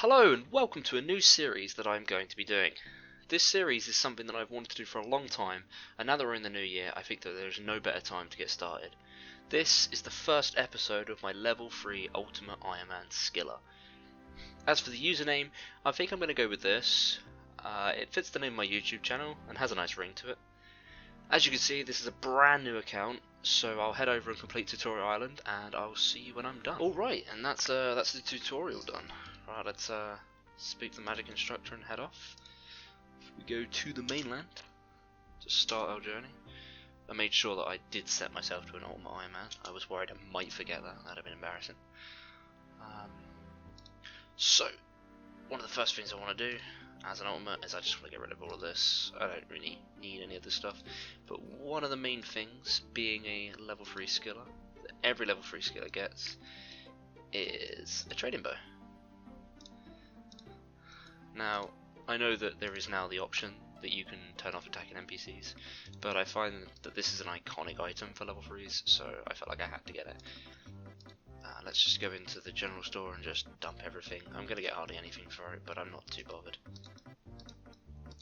Hello and welcome to a new series that I'm going to be doing. This series is something that I've wanted to do for a long time, and now that we're in the new year, I think that there's no better time to get started. This is the first episode of my level 3 Ultimate Iron Man Skiller. As for the username, I think I'm going to go with this. It fits the name of my YouTube channel and has a nice ring to it. As you can see, this is a brand new account, so I'll head over and complete Tutorial Island, and I'll see you when I'm done. Alright, and that's the tutorial done. Right, let's speak the magic instructor and head off. We go to the mainland to start our journey. I made sure that I did set myself to an Ultimate Iron Man. I was worried I might forget that. That'd have been embarrassing. So, one of the first things I want to do as an Ultimate is I just want to get rid of all of this. I don't really need any of this stuff. But one of the main things, being a level 3 skiller, that every level 3 skiller gets, is a trading bow. Now, I know that there is now the option that you can turn off attacking NPCs, but I find that this is an iconic item for level 3s, so I felt like I had to get it. Let's just go into the general store and just dump everything. I'm going to get hardly anything for it, but I'm not too bothered.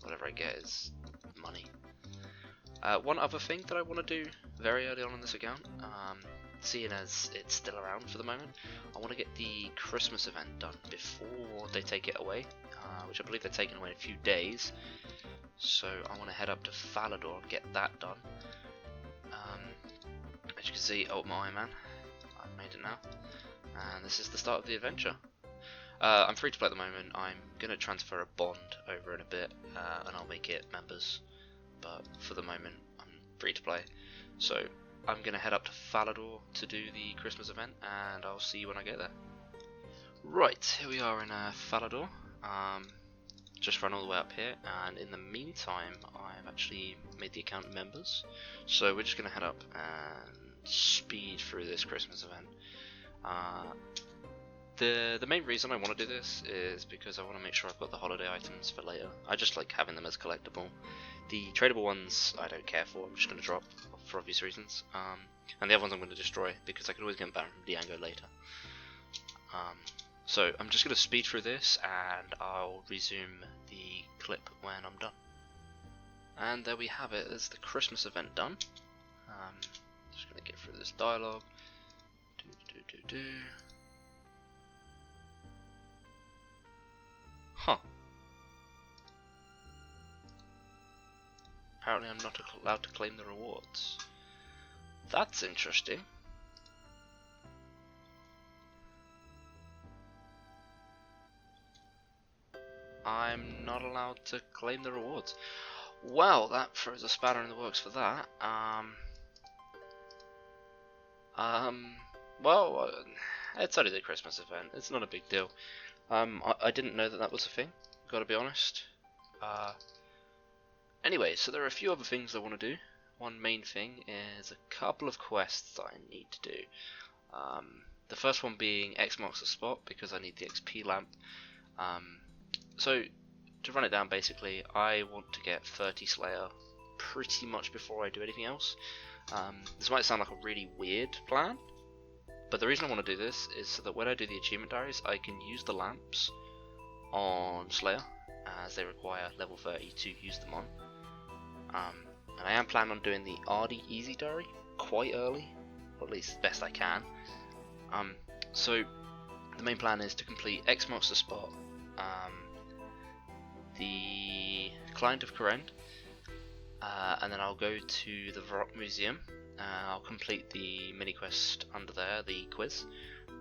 Whatever I get is money. One other thing that I want to do very early on in this account, seeing as it's still around for the moment, I want to get the Christmas event done before they take it away, which I believe they're taking away in a few days. So I want to head up to Falador and get that done. As you can see, Ultimate Iron Man, I've made it now, and this is the start of the adventure. I'm free to play at the moment. I'm going to transfer a bond over in a bit, and I'll make it members, but for the moment I'm free to play. So I'm going to head up to Falador to do the Christmas event, and I'll see you when I get there. Right, here we are in Falador. Just run all the way up here, and in the meantime I've actually made the account members, so we're just going to head up and speed through this Christmas event. The main reason I want to do this is because I want to make sure I've got the holiday items for later. I just like having them as collectible. The tradable ones I don't care for, I'm just going to drop for obvious reasons. And the other ones I'm going to destroy because I can always get them back from Diango later. So I'm just going to speed through this and I'll resume the clip when I'm done. And there we have it, there's the Christmas event done. Just going to get through this dialogue. Huh. Apparently I'm not allowed to claim the rewards. That's interesting. I'm not allowed to claim the rewards. Well, that throws a spanner in the works for that. Well, it's only the Christmas event. It's not a big deal. I didn't know that that was a thing, gotta be honest. Anyway, so there are a few other things I want to do. One main thing is a couple of quests that I need to do. The first one being X marks the spot, because I need the XP lamp. So, to run it down basically, I want to get 30 Slayer pretty much before I do anything else. This might sound like a really weird plan, but the reason I want to do this is so that when I do the achievement diaries, I can use the lamps on Slayer, as they require level 30 to use them on. And I am planning on doing the RD Easy diary quite early, or at least best I can. So the main plan is to complete X marks the spot, the Client of Koren, and then I'll go to the Varrock Museum. I'll complete the mini quest under there, the quiz,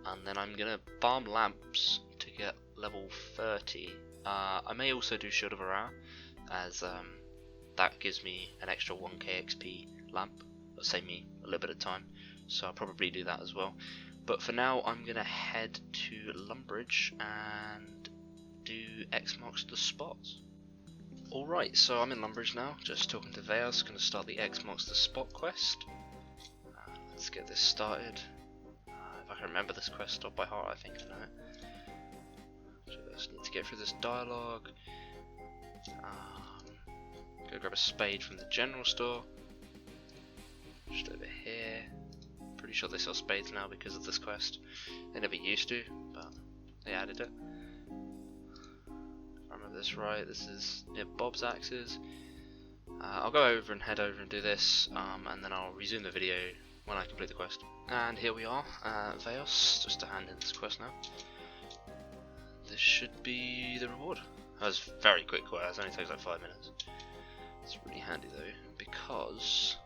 and then I'm gonna farm lamps to get level 30. I may also do Shield of Arar, as that gives me an extra 1k XP lamp. That'll save me a little bit of time, so I'll probably do that as well. But for now, I'm gonna head to Lumbridge and do X marks the spot. Alright, so I'm in Lumbridge now, just talking to Veas, gonna start the X marks the spot quest. Let's get this started. If I can remember this quest off by heart, I think I know it. Just need to get through this dialogue. Go grab a spade from the general store. Just over here. Pretty sure they sell spades now because of this quest. They never used to, but they added it. remember this right. This is near Bob's axes. I'll go over and head over and do this, and then I'll resume the video when I complete the quest. And here we are, Veos, just to hand in this quest now. This should be the reward. That was very quick quest, it only takes like 5 minutes. It's really handy though, because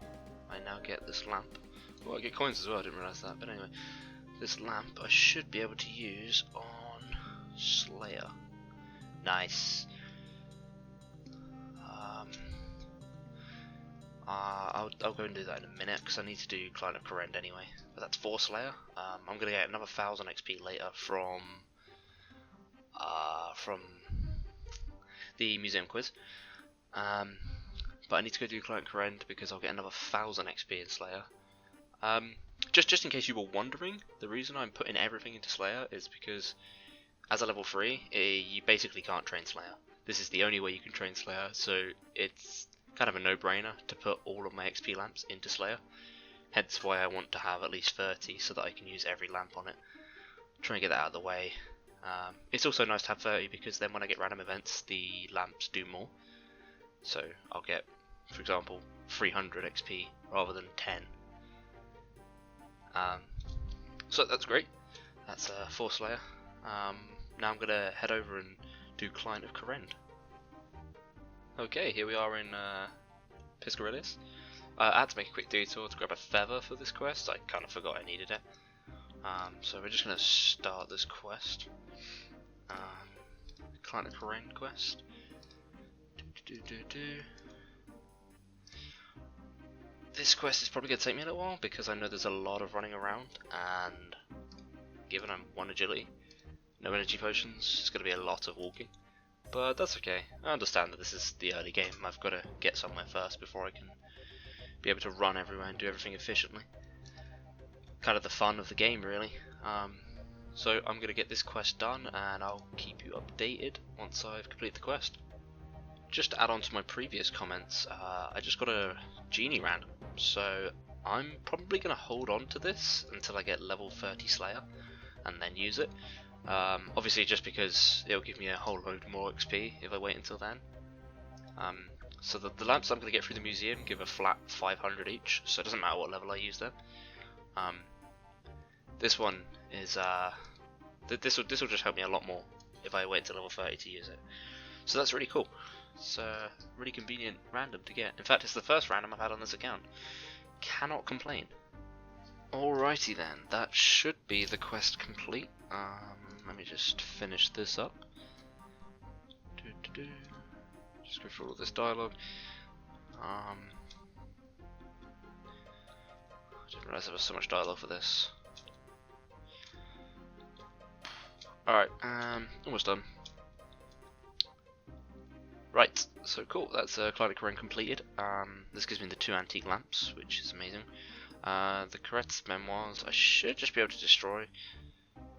I now get this lamp. Well, I get coins as well, I didn't realise that, but anyway. This lamp I should be able to use on Slayer. Nice. I'll go and do that in a minute because I need to do Client of Corrend anyway. But that's for Slayer. I'm gonna get another 1000 XP later from the museum quiz. But I need to go do Client Corrend because I'll get another 1000 XP in Slayer. Just in case you were wondering, the reason I'm putting everything into Slayer is because as a level 3, you basically can't train Slayer. This is the only way you can train Slayer, so it's kind of a no-brainer to put all of my XP lamps into Slayer. Hence why I want to have at least 30 so that I can use every lamp on it. Try and get that out of the way. It's also nice to have 30 because then when I get random events, the lamps do more. So I'll get, for example, 300 XP rather than 10. So that's great. That's for Slayer. Now I'm gonna head over and do Client of Corrend. Okay, here we are in Piscarilius. I had to make a quick detour to grab a feather for this quest. I kind of forgot I needed it. So we're just gonna start this quest. Client of Corrend quest. This quest is probably going to take me a little while because I know there's a lot of running around, and given I'm 1 agility, no energy potions, it's going to be a lot of walking. But that's okay. I understand that this is the early game. I've got to get somewhere first before I can be able to run everywhere and do everything efficiently. Kind of the fun of the game, really. So I'm going to get this quest done, and I'll keep you updated once I've completed the quest. Just to add on to my previous comments, I just got a genie random, so I'm probably going to hold on to this until I get level 30 Slayer and then use it. Obviously just because it'll give me a whole load more XP if I wait until then. So the lamps I'm going to get through the museum give a flat 500 each, so it doesn't matter what level I use them. This one is this will just help me a lot more if I wait until level 30 to use it. So that's really cool. It's a really convenient random to get. In fact, it's the first random I've had on this account. Cannot complain. Alrighty then, that should be the quest complete. Let me just finish this up. Just go through all this dialogue. I didn't realise there was so much dialogue for this. Alright, almost done. Right, so cool, that's Client of Corrend completed. This gives me the 2 antique lamps, which is amazing. The Corette's memoirs I should just be able to destroy.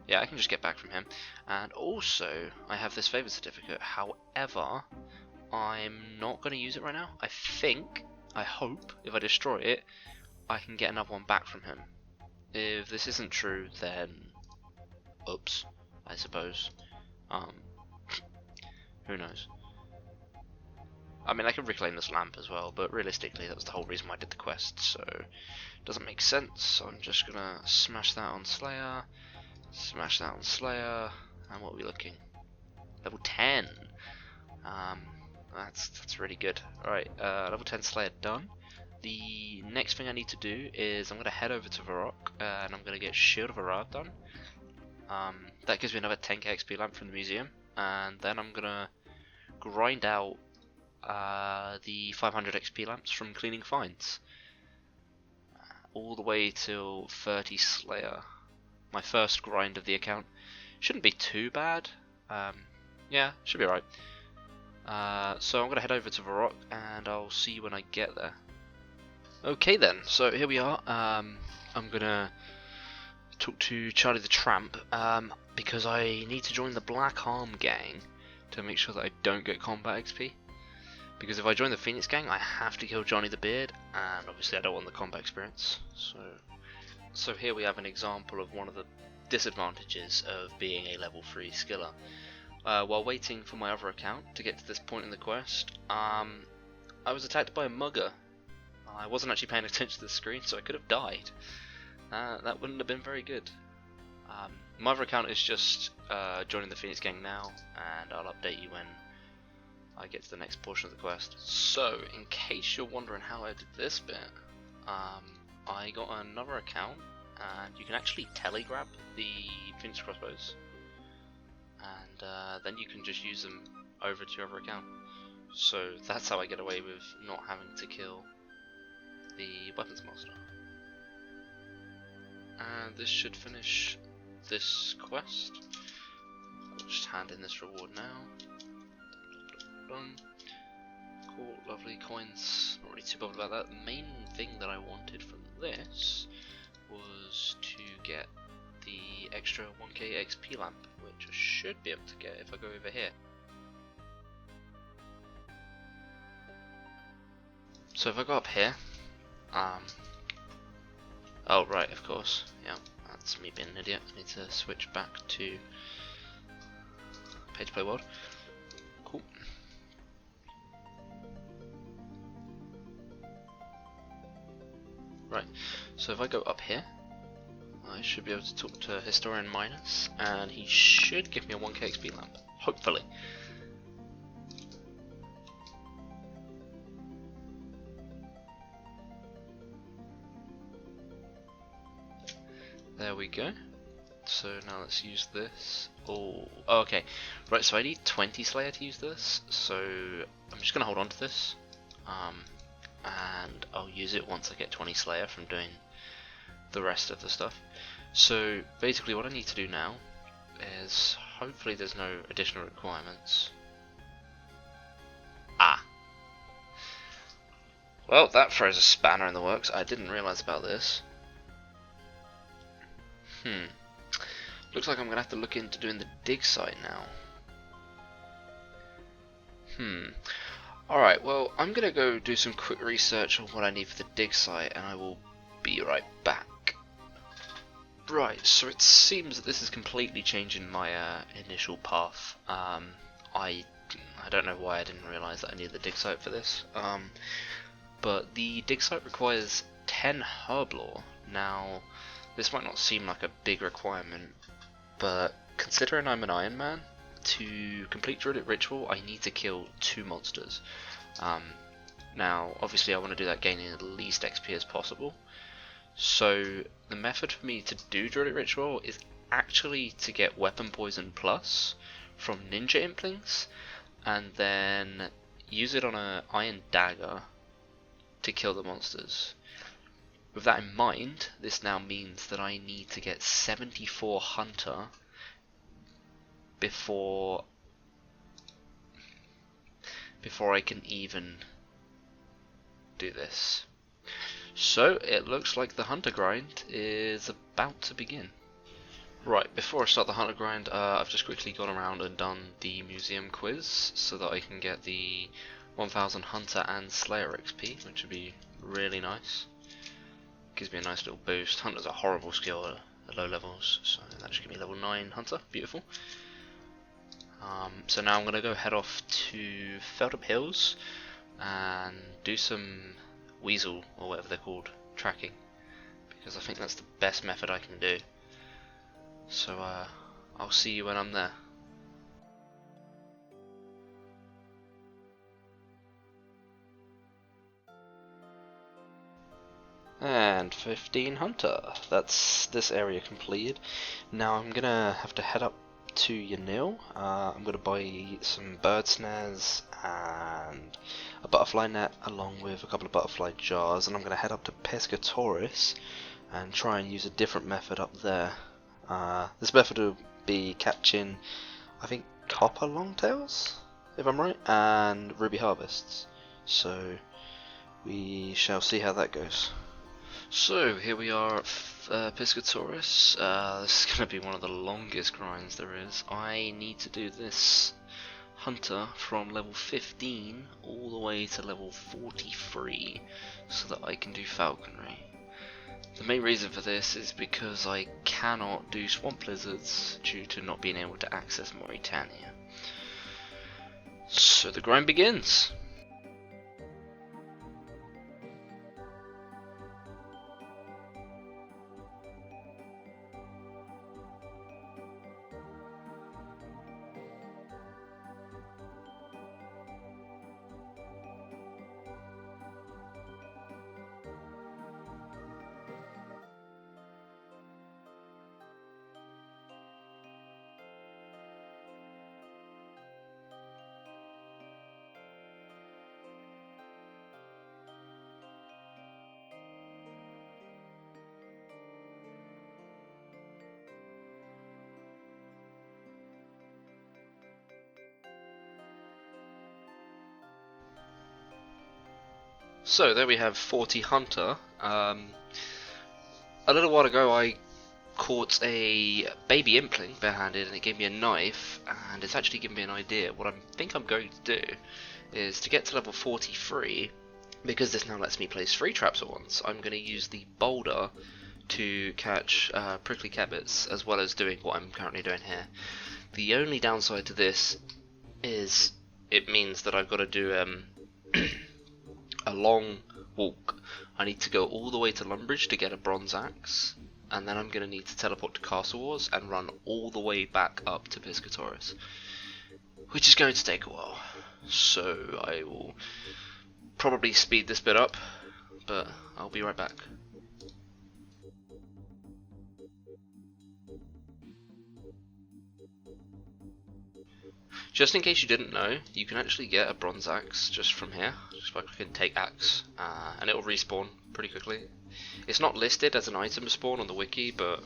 Yeah, I can just get back from him. And also, I have this favour certificate. However, I'm not going to use it right now. I hope, if I destroy it, I can get another one back from him. If this isn't true, then oops, I suppose. Who knows? I mean, I could reclaim this lamp as well, but realistically that was the whole reason why I did the quest, so it doesn't make sense. So I'm just gonna smash that on Slayer, smash that on Slayer, and what are we looking? Level 10. That's really good. Alright, level 10 Slayer done. The next thing I need to do is I'm gonna head over to Varrock, and I'm gonna get Shield of Arad done. That gives me another 10k XP lamp from the museum, and then I'm gonna grind out the 500 XP lamps from cleaning finds. All the way till 30 Slayer. My first grind of the account. Shouldn't be too bad. Yeah, should be alright. So I'm going to head over to Varrock and I'll see you when I get there. Okay then, so here we are. I'm going to talk to Charlie the Tramp because I need to join the Black Arm gang to make sure that I don't get combat XP. Because if I join the Phoenix gang, I have to kill Johnny the Beard, and obviously I don't want the combat experience. So here we have an example of one of the disadvantages of being a level 3 skiller. while waiting for my other account to get to this point in the quest, I was attacked by a mugger. I wasn't actually paying attention to the screen, so I could have died. That wouldn't have been very good. My other account is just joining the Phoenix gang now, and I'll update you when I get to the next portion of the quest. So, in case you're wondering how I did this bit, I got another account, and you can actually telegrab the Phoenix crossbows, and then you can just use them over to your other account. So that's how I get away with not having to kill the weapons master. And this should finish this quest. I'll just hand in this reward now. Done. Cool, lovely coins. Not really too bothered about that. The main thing that I wanted from this was to get the extra 1k XP lamp, which I should be able to get if I go over here. So if I go up here, oh right, of course, yeah, that's me being an idiot. I need to switch back to page play world. Cool. Right, so if I go up here, I should be able to talk to Historian Minus, and he should give me a 1k XP lamp, hopefully. There we go. So now let's use this. Oh, okay. Right, so I need 20 Slayer to use this, so I'm just going to hold on to this. And I'll use it once I get 20 Slayer from doing the rest of the stuff. So basically what I need to do now is, hopefully there's no additional requirements. Well, that throws a spanner in the works. I didn't realise about this. Looks like I'm going to have to look into doing the dig site now. Alright, well, I'm going to go do some quick research on what I need for the dig site, and I will be right back. Right, so it seems that this is completely changing my initial path. I don't know why I didn't realise that I needed the dig site for this. But the dig site requires 10 herb lore. Now, this might not seem like a big requirement, but considering I'm an Iron Man, to complete Druidic Ritual I need to kill 2 monsters. Now obviously I want to do that gaining the least XP as possible, so the method for me to do Druidic Ritual is actually to get Weapon Poison Plus from Ninja Implings, and then use it on an Iron Dagger to kill the monsters. With that in mind, this now means that I need to get 74 Hunter before I can even do this. So it looks like the Hunter grind is about to begin. Right, before I start the Hunter grind, I've just quickly gone around and done the museum quiz so that I can get the 1000 Hunter and Slayer XP, which would be really nice. Gives me a nice little boost. Hunter's a horrible skill at low levels, so that should give me level 9 Hunter. Beautiful. So now I'm going to go head off to Feldup Hills and do some weasel, or whatever they're called, tracking, because I think that's the best method I can do. So I'll see you when I'm there. And 15 Hunter. That's this area completed. Now I'm gonna have to head up to Yanil. I'm gonna buy some bird snares and a butterfly net, along with a couple of butterfly jars, and I'm gonna head up to Pescatoris and try and use a different method up there. This method will be catching, I think, copper longtails, if I'm right, and ruby harvests. So we shall see how that goes. So here we are at Piscatoris. This is going to be one of the longest grinds there is. I need to do this Hunter from level 15 all the way to level 43 so that I can do falconry. The main reason for this is because I cannot do swamp lizards due to not being able to access Mauritania. So the grind begins! So there we have 40 hunter. A little while ago I caught a baby impling barehanded and it gave me a knife, and it's actually given me an idea. What I think I'm going to do is to get to level 43, because this now lets me place 3 traps at once. I'm going to use the boulder to catch prickly cabbits, as well as doing what I'm currently doing here. The only downside to this is it means that I've got to do a long walk. I need to go all the way to Lumbridge to get a bronze axe, and then I'm going to need to teleport to Castle Wars and run all the way back up to Piscatoris, which is going to take a while. So I will probably speed this bit up, but I'll be right back. Just in case you didn't know, you can actually get a bronze axe just from here, just by clicking take axe, and it will respawn pretty quickly. It's not listed as an item spawn on the wiki, but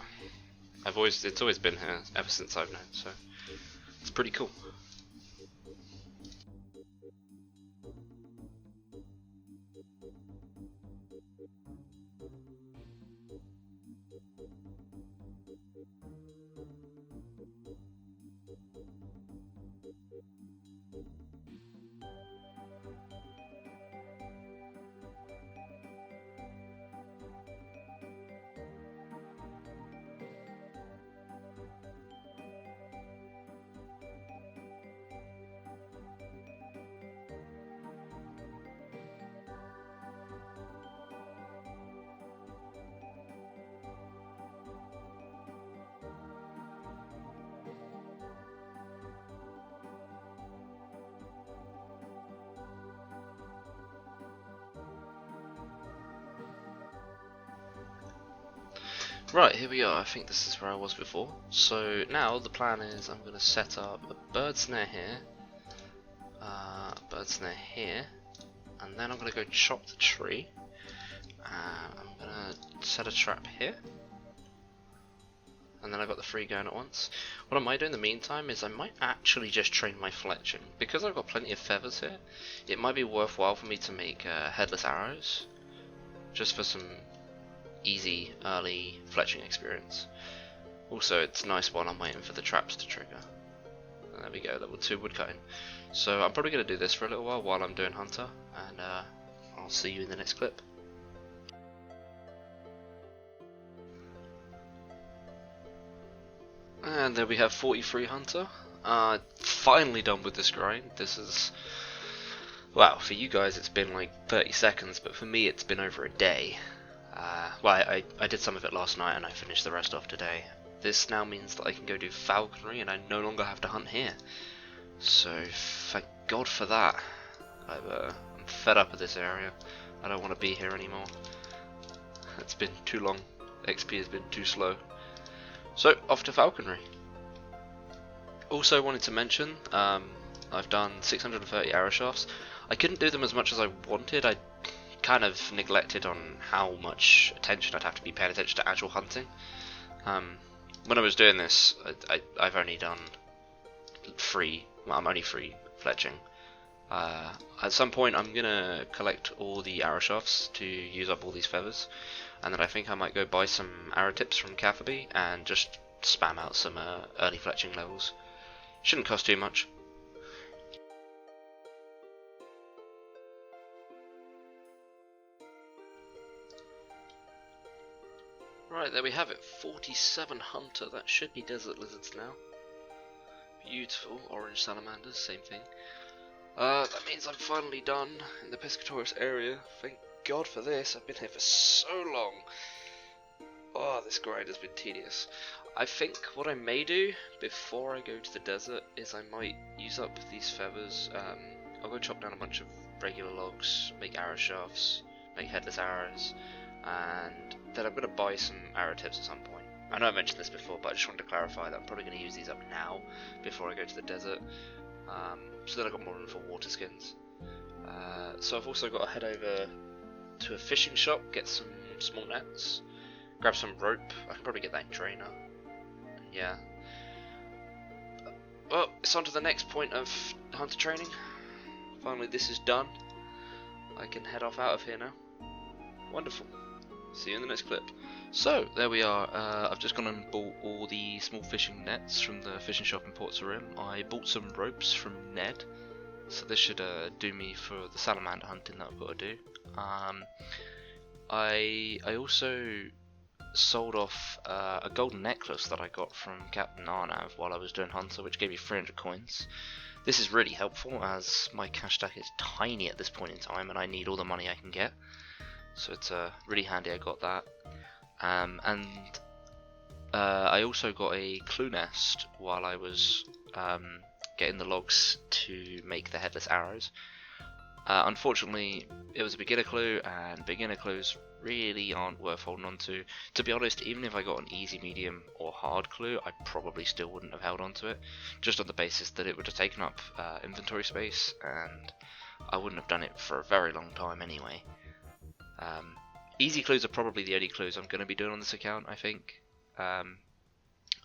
it's always been here ever since I've known, so it's pretty cool. Right, here we are. I think this is where I was before. So now the plan is I'm going to set up a bird's snare here, and then I'm going to go chop the tree. I'm going to set a trap here, and then I've got the 3 going at once. What I might do in the meantime is I might actually just train my fletching. Because I've got plenty of feathers here, it might be worthwhile for me to make headless arrows, just for some easy early fletching experience. Also, it's nice while I'm waiting for the traps to trigger. And there we go, level 2 woodcutting. So I'm probably going to do this for a little while I'm doing hunter, and I'll see you in the next clip. And there we have 43 hunter. Finally done with this grind. This is, well, for you guys it's been like 30 seconds, but for me it's been over a day. Well, I did some of it last night and I finished the rest off today. This now means that I can go do falconry and I no longer have to hunt here. So thank God for that. I'm fed up with this area. I don't want to be here anymore. It's been too long. XP has been too slow. So off to falconry. Also wanted to mention, I've done 630 arrow shafts. I couldn't do them as much as I wanted. I kind of neglected on how much attention I'd have to be paying attention to actual hunting. When I was doing this, I've only done 3, well, I'm only 3 fletching. At some point I'm gonna collect all the arrow shafts to use up all these feathers, and then I think I might go buy some arrow tips from Catherby and just spam out some early fletching levels. Shouldn't cost too much. Right, there we have it. 47 hunter. That should be desert lizards now. Beautiful. Orange salamanders, same thing. That means I'm finally done in the Piscatoris area. Thank God for this. I've been here for so long. Oh, this grind has been tedious. I think what I may do before I go to the desert is I might use up these feathers. I'll go chop down a bunch of regular logs, make arrow shafts, make headless arrows, and then I'm going to buy some arrow tips at some point. I know I mentioned this before, but I just wanted to clarify that I'm probably going to use these up now before I go to the desert, so that I've got more room for water skins. So I've also got to head over to a fishing shop, get some small nets, grab some rope. I can probably get that in Drainer. Yeah. Well, it's on to the next point of hunter training. Finally this is done. I can head off out of here now. Wonderful. See you in the next clip. So, there we are. I've just gone and bought all the small fishing nets from the fishing shop in Port Sarim. I bought some ropes from Ned, so this should do me for the salamander hunting that I've got to do. I also sold off a golden necklace that I got from Captain Arnav while I was doing hunter, which gave me 300 coins. This is really helpful as my cash stack is tiny at this point in time and I need all the money I can get. So it's really handy I got that. I also got a clue nest while I was getting the logs to make the headless arrows. Unfortunately, it was a beginner clue, and beginner clues really aren't worth holding on to. To be honest, even if I got an easy, medium, or hard clue, I probably still wouldn't have held on to it, just on the basis that it would have taken up inventory space, and I wouldn't have done it for a very long time anyway. Easy clues are probably the only clues I'm going to be doing on this account, I think.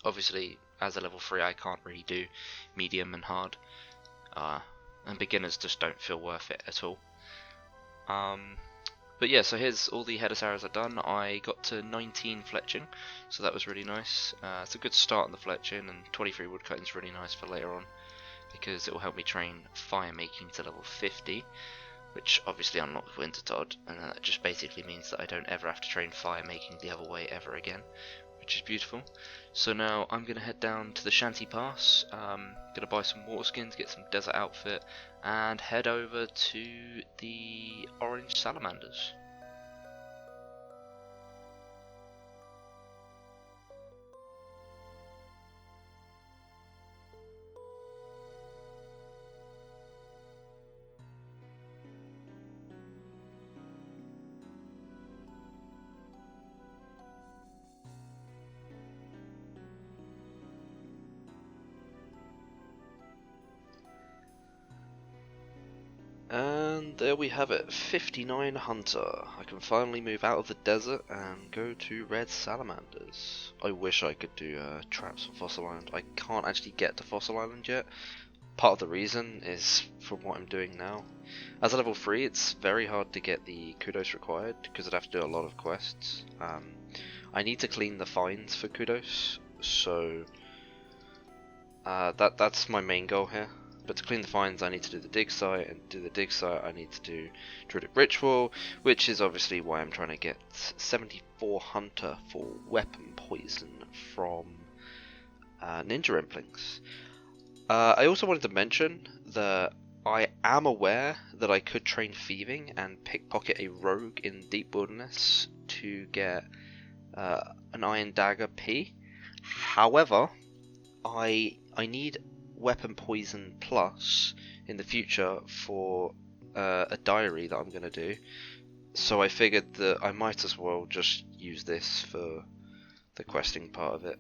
Obviously, as a level 3, I can't really do medium and hard, and beginners just don't feel worth it at all. But yeah, so here's all the headless arrows I've done. I got to 19 fletching, so that was really nice. It's a good start on the fletching, and 23 woodcutting is really nice for later on, because it will help me train fire making to level 50. Which obviously unlocks Wintertodt, and that just basically means that I don't ever have to train fire making the other way ever again, which is beautiful. So now I'm going to head down to the Shanty Pass, going to buy some water skins, get some desert outfit, and head over to the orange salamanders. And there we have it, 59 hunter. I can finally move out of the desert and go to red salamanders. I wish I could do traps on Fossil Island. I can't actually get to Fossil Island yet. Part of the reason is from what I'm doing now. As a level 3, it's very hard to get the kudos required because I'd have to do a lot of quests. I need to clean the finds for kudos, so that's my main goal here. But to clean the finds I need to do the dig site, and to do the dig site I need to do Druidic Ritual, which is obviously why I'm trying to get 74 hunter for weapon poison from Ninja Implings. I also wanted to mention that I am aware that I could train thieving and pickpocket a rogue in Deep Wilderness to get an Iron Dagger P. However, I need weapon poison plus in the future for a diary that I'm going to do, so I figured that I might as well just use this for the questing part of it.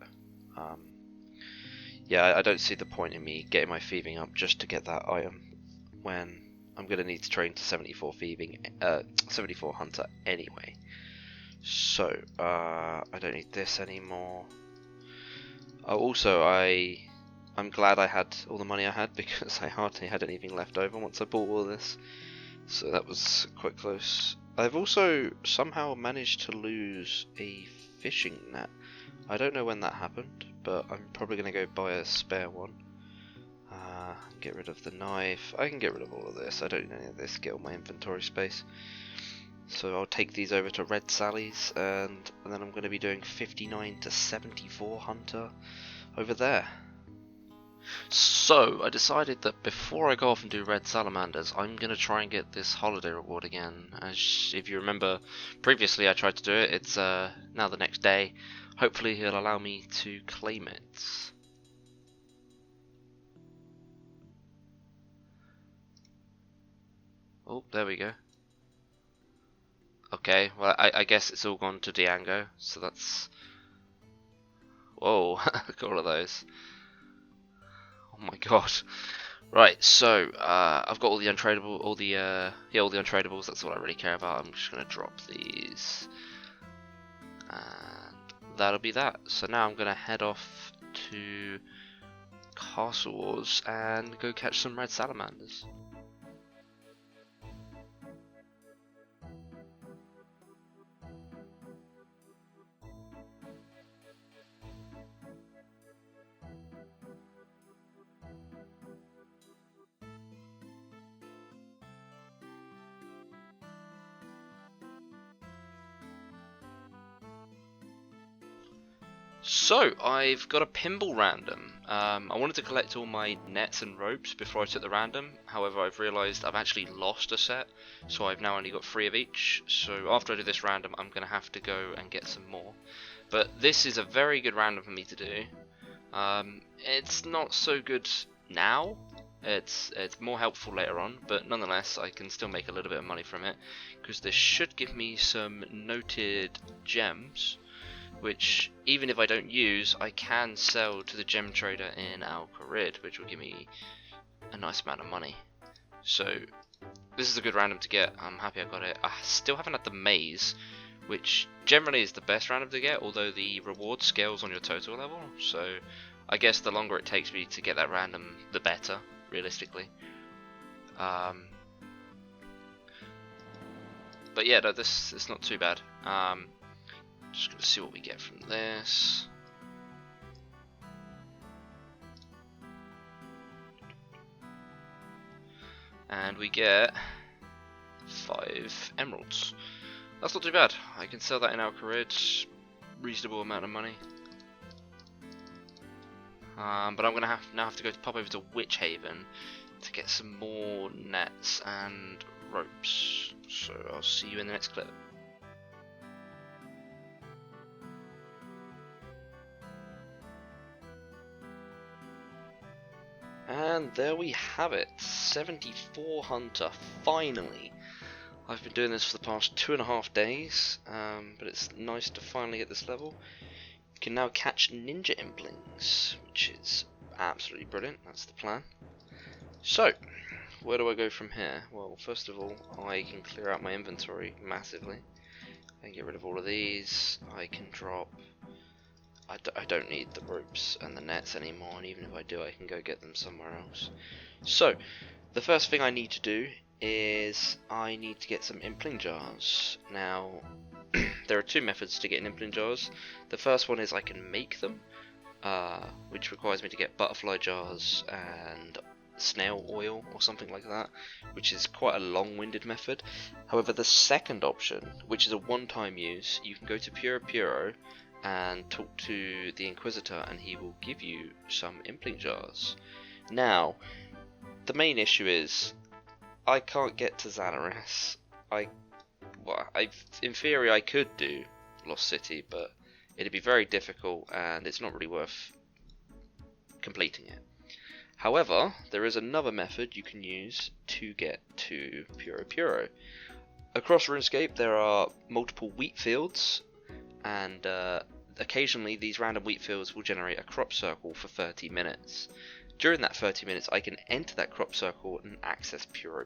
Yeah, I don't see the point in me getting my thieving up just to get that item when I'm going to need to train to 74 hunter anyway. So I don't need this anymore. Also, I'm glad I had all the money I had, because I hardly had anything left over once I bought all this, so that was quite close. I've also somehow managed to lose a fishing net. I don't know when that happened, but I'm probably going to go buy a spare one. Get rid of the knife. I can get rid of all of this. I don't need any of this, get all my inventory space. So I'll take these over to Red Sally's, and then I'm going to be doing 59 to 74 Hunter over there. So I decided that before I go off and do Red Salamanders, I'm going to try and get this holiday reward again. As if you remember, previously I tried to do it. It's now the next day. Hopefully he'll allow me to claim it. Oh, there we go. Okay, well I guess it's all gone to Diango, so that's... Whoa, look at all of those. Oh my god. Right, so I've got all the untradeable, all the untradables. That's what I really care about. I'm just gonna drop these, and that'll be that. So now I'm gonna head off to Castle Wars and go catch some red salamanders. So, I've got a pinball random. I wanted to collect all my nets and ropes before I took the random. However, I've realised I've actually lost a set, so I've now only got 3 of each. So after I do this random, I'm going to have to go and get some more. But this is a very good random for me to do. It's not so good now. It's more helpful later on, but nonetheless, I can still make a little bit of money from it, because this should give me some noted gems, which, even if I don't use, I can sell to the gem trader in Al Kharid, which will give me a nice amount of money. So this is a good random to get. I'm happy I got it. I still haven't had the maze, which generally is the best random to get, although the reward scales on your total level, so I guess the longer it takes me to get that random, the better, realistically. But yeah, no, this is not too bad. Just gonna see what we get from this. And we get 5 emeralds. That's not too bad. I can sell that in Al Kharid, reasonable amount of money. But I'm gonna now have to go pop over to Witch Haven to get some more nets and ropes. So I'll see you in the next clip. And there we have it, 74 Hunter, finally. I've been doing this for the past 2.5 days, but it's nice to finally get this level. You can now catch ninja implings, which is absolutely brilliant. That's the plan. So, where do I go from here? Well, first of all, I can clear out my inventory massively. I can get rid of all of these. I can drop... I don't need the ropes and the nets anymore, and even if I do, I can go get them somewhere else. So, the first thing I need to do is I need to get some impling jars. Now, there are 2 methods to getting impling jars. The first one is I can make them, which requires me to get butterfly jars and snail oil or something like that, which is quite a long-winded method. However, the second option, which is a one-time use, you can go to Puro and talk to the Inquisitor, and he will give you some impling jars. Now, the main issue is I can't get to Xanaris. In theory, I could do Lost City, but it'd be very difficult, and it's not really worth completing it. However, there is another method you can use to get to Puro. Across RuneScape, there are multiple wheat fields, and occasionally these random wheat fields will generate a crop circle for 30 minutes. During that 30 minutes, I can enter that crop circle and access Puro.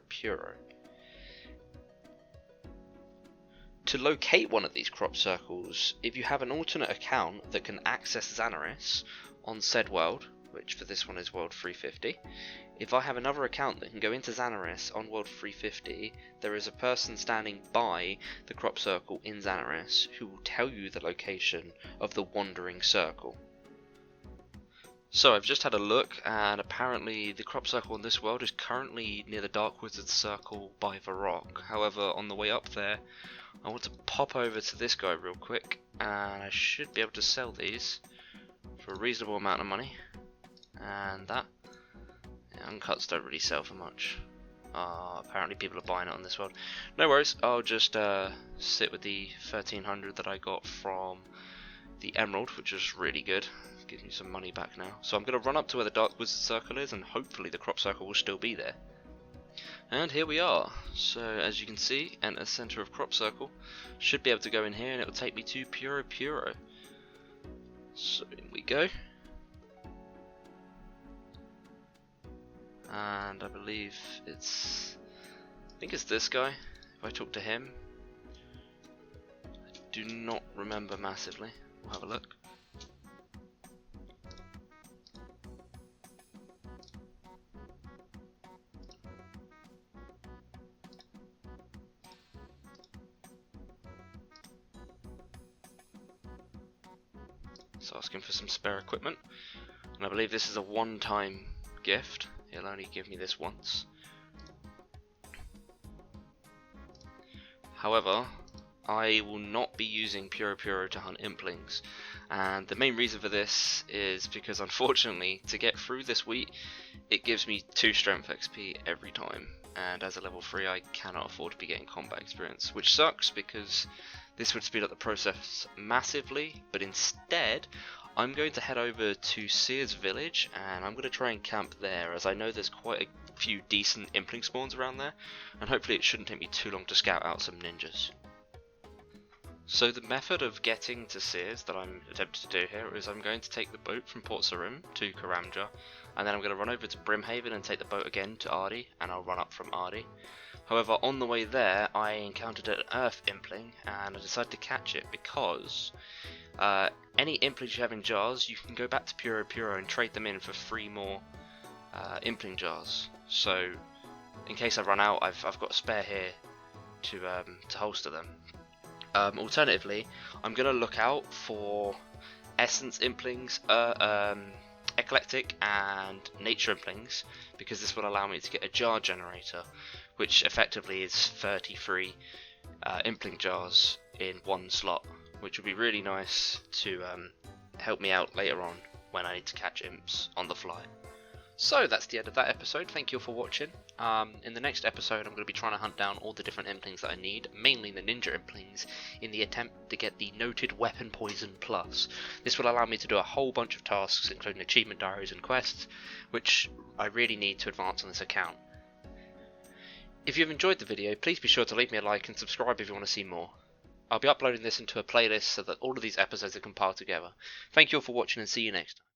To locate one of these crop circles, if you have an alternate account that can access Xanaris on said world, which for this one is World 350, if I have another account that can go into Xanaris on World 350, there is a person standing by the crop circle in Xanaris who will tell you the location of the wandering circle. So I've just had a look, and apparently the crop circle in this world is currently near the Dark Wizard Circle by the rock. However, on the way up there, I want to pop over to this guy real quick, and I should be able to sell these for a reasonable amount of money. And that, yeah, uncuts don't really sell for much. Apparently people are buying it on this world. No worries, I'll just sit with the 1300 that I got from the Emerald, which is really good. Gives me some money back now. So I'm going to run up to where the Dark Wizard Circle is, and hopefully the crop circle will still be there. And here we are. So as you can see, enter center of crop circle. Should be able to go in here, and it will take me to Puro. So in we go. And I believe I think it's this guy. If I talk to him, I do not remember massively. We'll have a look. So asking for some spare equipment, and I believe this is a one-time gift. He'll only give me this once. However, I will not be using Puro to hunt implings, and the main reason for this is because unfortunately to get through this week it gives me 2 strength XP every time, and as a level 3 I cannot afford to be getting combat experience, which sucks because this would speed up the process massively. But instead I'm going to head over to Sears Village, and I'm going to try and camp there, as I know there's quite a few decent impling spawns around there, and hopefully it shouldn't take me too long to scout out some ninjas. So the method of getting to Sears that I'm attempting to do here is I'm going to take the boat from Port Sarim to Karamja, and then I'm going to run over to Brimhaven and take the boat again to Ardi, and I'll run up from Ardi. However, on the way there I encountered an earth impling, and I decided to catch it because any implings you have in jars, you can go back to Puro and trade them in for 3 more impling jars. So in case I run out, I've got a spare here to holster them. Alternatively, I'm going to look out for essence implings, eclectic and nature implings, because this will allow me to get a jar generator, which effectively is 33 impling jars in 1 slot, which would be really nice to help me out later on when I need to catch imps on the fly. So that's the end of that episode. Thank you all for watching. In the next episode I'm going to be trying to hunt down all the different implings that I need, mainly the ninja implings, in the attempt to get the noted weapon poison plus. This will allow me to do a whole bunch of tasks, including achievement diaries and quests, which I really need to advance on this account. If you've enjoyed the video, please be sure to leave me a like and subscribe if you want to see more. I'll be uploading this into a playlist so that all of these episodes are compiled together. Thank you all for watching, and see you next time.